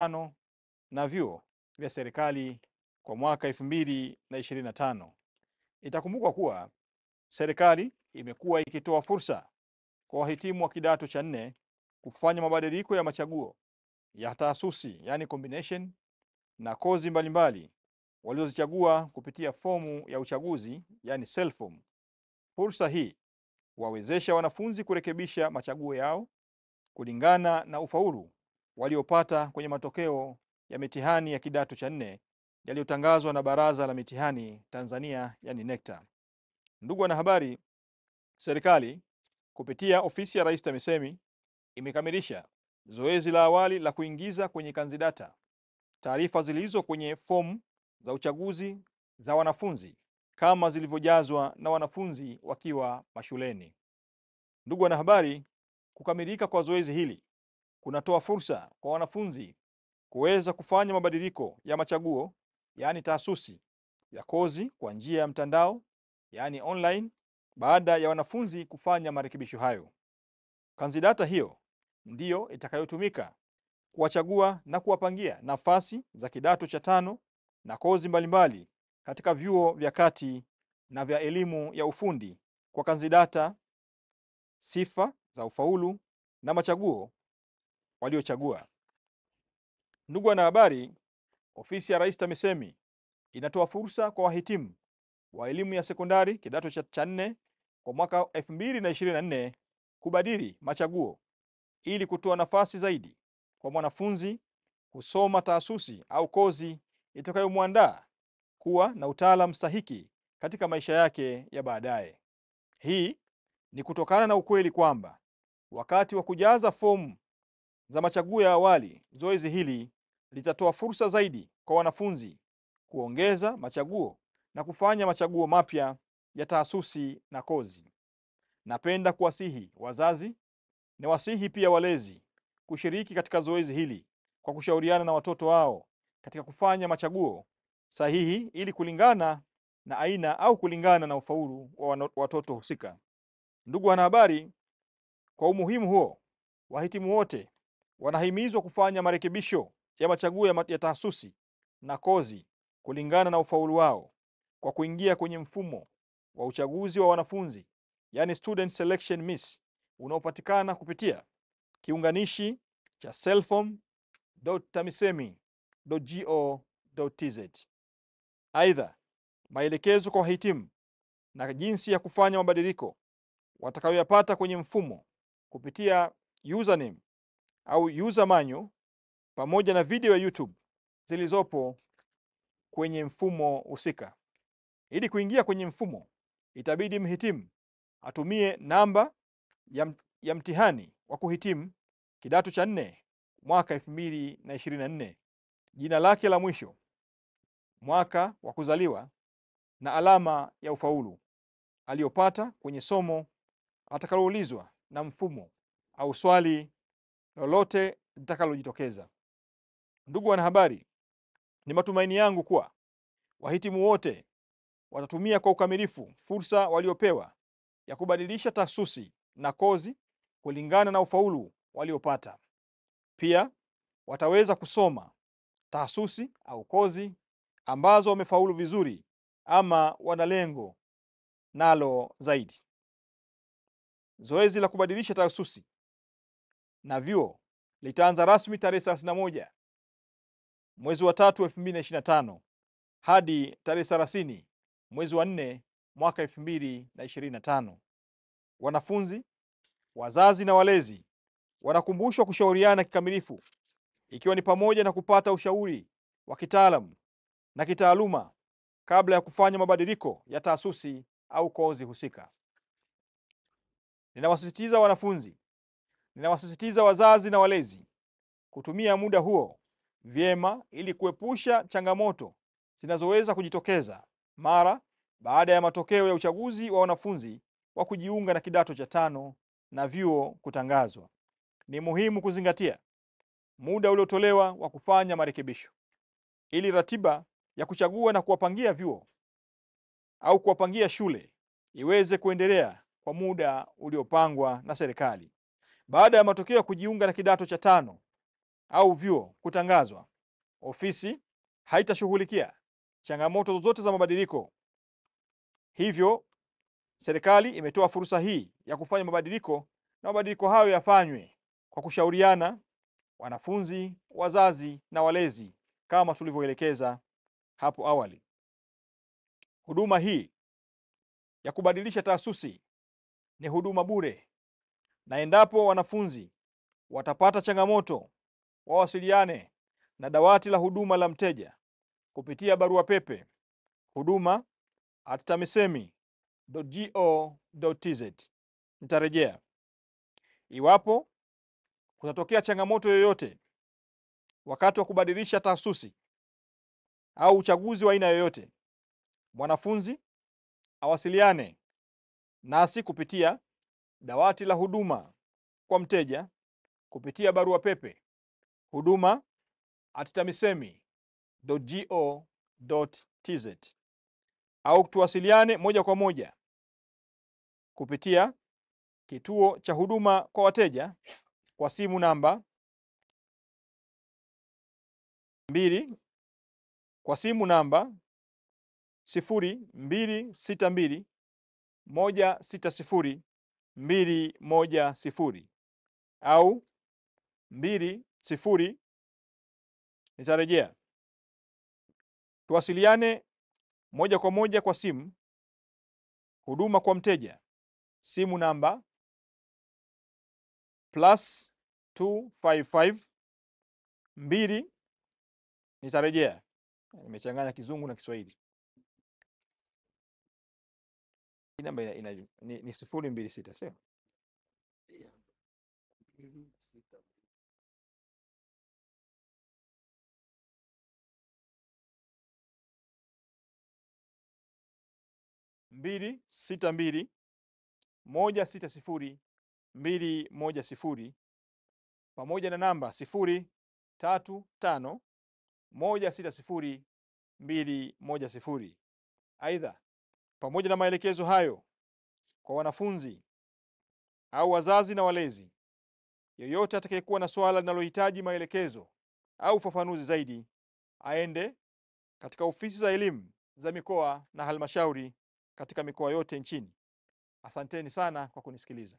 tano na vyuo vya serikali kwa mwaka 2025. Itakumbukwa kuwa serikali imekuwa ikitoa fursa kwa wahitimu wa kidato cha nne kufanya mabadiliko ya machaguo ya taasisi, yani combination, na kozi mbalimbali walizozichagua kupitia fomu ya uchaguzi, yani self form. Fursa hii wawezesha wanafunzi kurekebisha machaguo yao kulingana na ufaulu waliopata kwenye matokeo ya mitihani ya kidato cha nne yaliyotangazwa na Baraza la Mitihani Tanzania, yani NECTA. Ndugu wanahabari, serikali kupitia ofisi ya Rais TAMISEMI imekamilisha zoezi la awali la kuingiza kwenye kanzidata taarifa zilizo kwenye fomu za uchaguzi za wanafunzi kama zilivyojazwa na wanafunzi wakiwa mashuleni. Ndugu wanahabari, kukamilika kwa zoezi hili kunatoa fursa kwa wanafunzi kuweza kufanya mabadiliko ya machaguo, yaani taasisi ya kozi kwa njia ya mtandao, yaani online, baada ya wanafunzi kufanya marekebisho hayo. Kanzidata hiyo ndiyo itakayotumika kuwachagua na kuwapangia nafasi za kidato cha tano na kozi mbalimbali katika vyuo vya kati na vya elimu ya ufundi kwa kanzidata, sifa za ufaulu na machaguo waliochagua. Ndugu wanahabari, ofisi ya Rais TAMISEMI inatoa fursa kwa wahitimu wa elimu ya sekondari kidato cha nne kwa mwaka 2024 kubadili machaguo ili kutoa nafasi zaidi kwa mwanafunzi kusoma taasisi au kozi itakayomwandaa kuwa na utaalamu stahiki katika maisha yake ya baadaye. Hii ni kutokana na ukweli kwamba wakati wa kujaza fomu za machaguo ya awali, zoezi hili litatoa fursa zaidi kwa wanafunzi kuongeza machaguo na kufanya machaguo mapya ya taasisi na kozi. Napenda kuwasihi wazazi na wasihi pia walezi kushiriki katika zoezi hili kwa kushauriana na watoto wao katika kufanya machaguo sahihi ili kulingana na aina au kulingana na ufaulu wa watoto husika. Ndugu wanahabari, kwa umuhimu huo, wahitimu wote wanahimizwa kufanya marekebisho ya machaguo ya taasisi na kozi kulingana na ufaulu wao kwa kuingia kwenye mfumo wa uchaguzi wa wanafunzi, yani student selection miss, unaopatikana kupitia kiunganishi cha selfform.tamisemi.go.tz. Aidha, maelekezo kwa wahitimu na jinsi ya kufanya mabadiliko watakayoyapata kwenye mfumo kupitia username au user manual pamoja na video ya YouTube zilizopo kwenye mfumo husika. Ili kuingia kwenye mfumo, itabidi mhitimu atumie namba ya mtihani wa kuhitimu kidato cha nne mwaka 2024, jina lake la mwisho, mwaka wa kuzaliwa na alama ya ufaulu aliyopata kwenye somo atakaloulizwa na mfumo au swali lolote litakalojitokeza. Ndugu wanahabari, ni matumaini yangu kuwa wahitimu wote watatumia kwa ukamilifu fursa waliopewa ya kubadilisha taasisi na kozi kulingana na ufaulu waliopata. Pia wataweza kusoma taasisi au kozi ambazo wamefaulu vizuri ama wana lengo nalo zaidi. Zoezi la kubadilisha taasisi na vyuo litaanza rasmi tarehe 31 mwezi wa 3 2025 hadi tarehe 30 mwezi wa 4 mwaka 2025. Wanafunzi, wazazi na walezi wanakumbushwa kushauriana kikamilifu, ikiwa ni pamoja na kupata ushauri wa kitaalamu na kitaaluma kabla ya kufanya mabadiliko ya taasisi au kozi husika. Ninawasisitiza wanafunzi, ninawasisitiza wazazi na walezi kutumia muda huo vyema ili kuepusha changamoto zinazoweza kujitokeza mara baada ya matokeo ya uchaguzi wa wanafunzi wa kujiunga na kidato cha tano na vyuo kutangazwa. Ni muhimu kuzingatia muda uliotolewa wa kufanya marekebisho ili ratiba ya kuchagua na kuwapangia vyuo au kuwapangia shule iweze kuendelea kwa muda uliopangwa na serikali. Baada ya matokeo ya kujiunga na kidato cha tano au vyuo kutangazwa, ofisi haitashughulikia changamoto zozote za mabadiliko. Hivyo serikali imetoa fursa hii ya kufanya mabadiliko, na mabadiliko hayo yafanywe kwa kushauriana wanafunzi, wazazi na walezi kama tulivyoelekeza hapo awali. Huduma hii ya kubadilisha taasisi ni huduma bure, na endapo wanafunzi watapata changamoto, wawasiliane na dawati la huduma la mteja kupitia barua pepe huduma@tamisemi.go.tz. Nitarejea. Iwapo kutatokea changamoto yoyote wakati wa kubadilisha taasisi au uchaguzi wa aina yoyote, mwanafunzi awasiliane nasi kupitia dawati la huduma kwa mteja kupitia barua pepe huduma@tamisemi.go.tz, au tuwasiliane moja kwa moja kupitia kituo cha huduma kwa wateja kwa simu namba 0262160210 au 20. Nitarejea. Tuwasiliane moja kwa moja kwa simu huduma kwa mteja, simu namba +255 2. Nitarejea, nimechanganya Kizungu na Kiswahili. Hii namba ni 026, sio? mbili sita mbili 160 210 pamoja na namba 035160 210. Aidha, pamoja na maelekezo hayo kwa wanafunzi au wazazi na walezi, yeyote atakayekuwa na swala linalohitaji maelekezo au ufafanuzi zaidi, aende katika ofisi za elimu za mikoa na halmashauri katika mikoa yote nchini. Asanteni sana kwa kunisikiliza.